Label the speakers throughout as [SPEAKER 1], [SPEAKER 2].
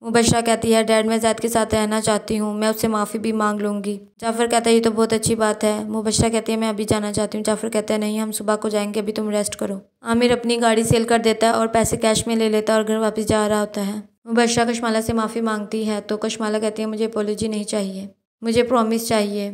[SPEAKER 1] मुबशरा कहती है डैड मैं ज़ैद के साथ रहना चाहती हूँ, मैं उससे माफ़ी भी मांग लूँगी। जाफ़र कहता है ये तो बहुत अच्छी बात है। मुबशरा कहती है मैं अभी जाना चाहती हूँ। जाफ़र कहता है नहीं, हम सुबह को जाएंगे, अभी तुम रेस्ट करो। आमिर अपनी गाड़ी सेल कर देता है और पैसे कैश में ले लेता है और घर वापस जा रहा होता है। मुबशरा कशमाला से माफ़ी मांगती है तो कशमाला कहती है मुझे अपॉलॉजी नहीं चाहिए, मुझे प्रॉमिस चाहिए।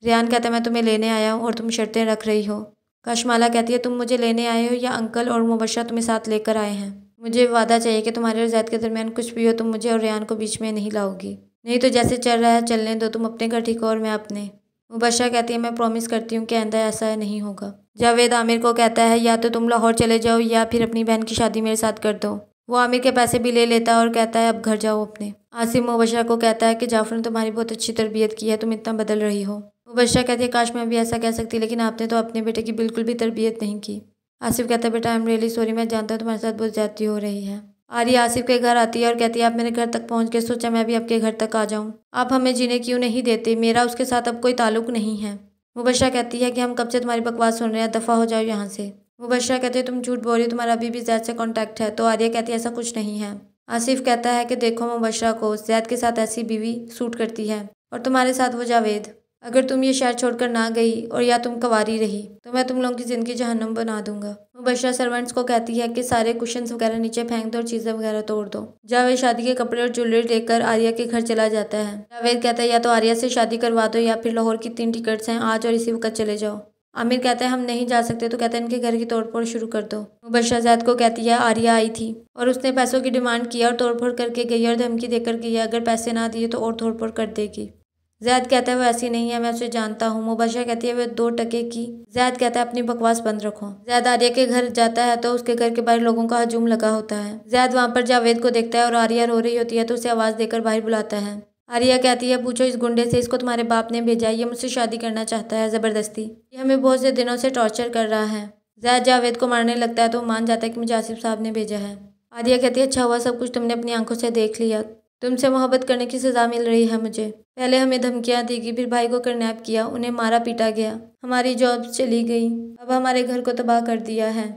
[SPEAKER 1] रेहान कहता है मैं तुम्हें लेने आया हूँ और तुम शर्तें रख रही हो। कशमाला कहती है तुम मुझे लेने आए हो या अंकल और मुबशरा तुम्हें साथ लेकर आए हैं? मुझे वादा चाहिए कि तुम्हारे और ज़ैद के दरमियान कुछ भी हो तुम मुझे और रेहान को बीच में नहीं लाओगी, नहीं तो जैसे चल रहा है चलने दो, तुम अपने घर ठीक हो और मैं अपने। मुबशरा कहती है मैं प्रॉमिस करती हूँ कि आइंदा ऐसा नहीं होगा। जावेद आमिर को कहता है या तो तुम लाहौर चले जाओ या फिर अपनी बहन की शादी मेरे साथ कर दो। वो आमिर के पैसे भी ले लेता है और कहता है अब घर जाओ अपने। आसिफ मुबशरा को कहता है कि जाफर ने तुम्हारी बहुत अच्छी तरबियत की है, तुम इतना बदल रही हो। मुबशरा कहती है काश मैं भी ऐसा कह सकती, लेकिन आपने तो अपने बेटे की बिल्कुल भी तरबियत नहीं की। आसिफ कहता है बेटा आई एम रियली सॉरी, मैं जानता हूँ तुम्हारे साथ बहुत ज्यादती हो रही है। आर्या आसिफ के घर आती है और कहती है आप मेरे घर तक पहुँच के सोचा मैं भी आपके घर तक आ जाऊँ, आप हमें जीने क्यों नहीं देते, मेरा उसके साथ अब कोई ताल्लुक नहीं है। मुबशरा कहती है कि हम कब से तुम्हारी बकवास सुन रहे हैं, दफ़ा हो जाओ यहाँ से। मुबशरा कहते हैं तुम झूठ बोल रही हो, तुम्हारा अभी भी ज़ैद से कॉन्टैक्ट है। तो आर्या कहती है ऐसा कुछ नहीं है। आसिफ कहता है कि देखो मुबशरा को ज़ैद के साथ ऐसी बीवी सूट करती है और तुम्हारे साथ वो जावेद। अगर तुम ये शहर छोड़कर ना गई और या तुम कवारी रही तो मैं तुम लोगों की ज़िंदगी जहन्नम बना दूंगा। मुबशरा सर्वेंट्स को कहती है कि सारे कुशन्स वगैरह नीचे फेंक दो और चीज़ें वगैरह तोड़ दो। जावेद शादी के कपड़े और ज्वेलरी लेकर आर्या के घर चला जाता है। जावेद कहता है या तो आर्या से शादी करवा दो या फिर लाहौर की 3 टिकट्स हैं, आज और इसी वक्त चले जाओ। आमिर कहता है हम नहीं जा सकते, तो कहता है इनके घर की तोड़फोड़ शुरू कर दो। मुबशरा ज़ैद को कहती है आर्या आई थी और उसने पैसों की डिमांड किया और तोड़फोड़ करके गई और धमकी देकर गई है अगर पैसे ना दिए तो और तोड़फोड़ कर देगी। ज़ैद कहता है वो ऐसी नहीं है, मैं उसे जानता हूँ। मुबशरा कहती है वो 2 टके की। ज़ैद कहता है अपनी बकवास बंद रखो। ज़ैद आर्या के घर जाता है तो उसके घर के बाहर लोगों का हजूम लगा होता है। ज़ैद वहाँ पर जावेद को देखता है और आर्या रो रही होती है तो उसे आवाज़ देकर बाहर बुलाता है। आर्या कहती है पूछो इस गुंडे से, इसको तुम्हारे बाप ने भेजा है, ये मुझसे शादी करना चाहता है ज़बरदस्ती, ये हमें बहुत से दिनों से टॉर्चर कर रहा है। ज़ैद जावेद को मारने लगता है तो मान जाता है कि मुझे आसिफ साहब ने भेजा है। आर्या कहती है अच्छा हुआ सब कुछ तुमने अपनी आंखों से देख लिया, तुमसे मोहब्बत करने की सज़ा मिल रही है मुझे। पहले हमें धमकियाँ दी गई, फिर भाई को किडनैप किया, उन्हें मारा पीटा गया, हमारी जॉब चली गई, अब हमारे घर को तबाह कर दिया है।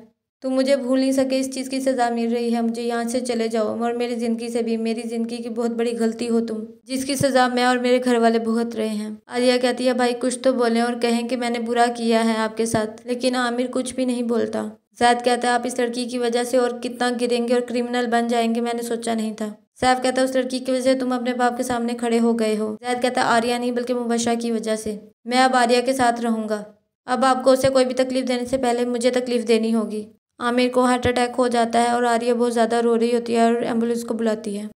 [SPEAKER 1] तुम मुझे भूल नहीं सके, इस चीज़ की सज़ा मिल रही है मुझे, यहाँ से चले जाओ और मेरी ज़िंदगी से भी, मेरी ज़िंदगी की बहुत बड़ी गलती हो तुम, जिसकी सज़ा मैं और मेरे घर वाले भुगत रहे हैं। आर्या कहती है भाई कुछ तो बोलें और कहें कि मैंने बुरा किया है आपके साथ, लेकिन आमिर कुछ भी नहीं बोलता। ज़ैद कहता है आप इस लड़की की वजह से और कितना गिरेंगे और क्रिमिनल बन जाएंगे, मैंने सोचा नहीं था। सैफ कहता है उस लड़की की वजह से तुम अपने बाप के सामने खड़े हो गए हो। ज़ैद कहता है आर्या नहीं बल्कि मुबशरा की वजह से, मैं अब आर्या के साथ रहूँगा, अब आपको उसे कोई भी तकलीफ देने से पहले मुझे तकलीफ देनी होगी। आमिर को हार्ट अटैक हो जाता है और आर्या बहुत ज़्यादा रो रही होती है और एम्बुलेंस को बुलाती है।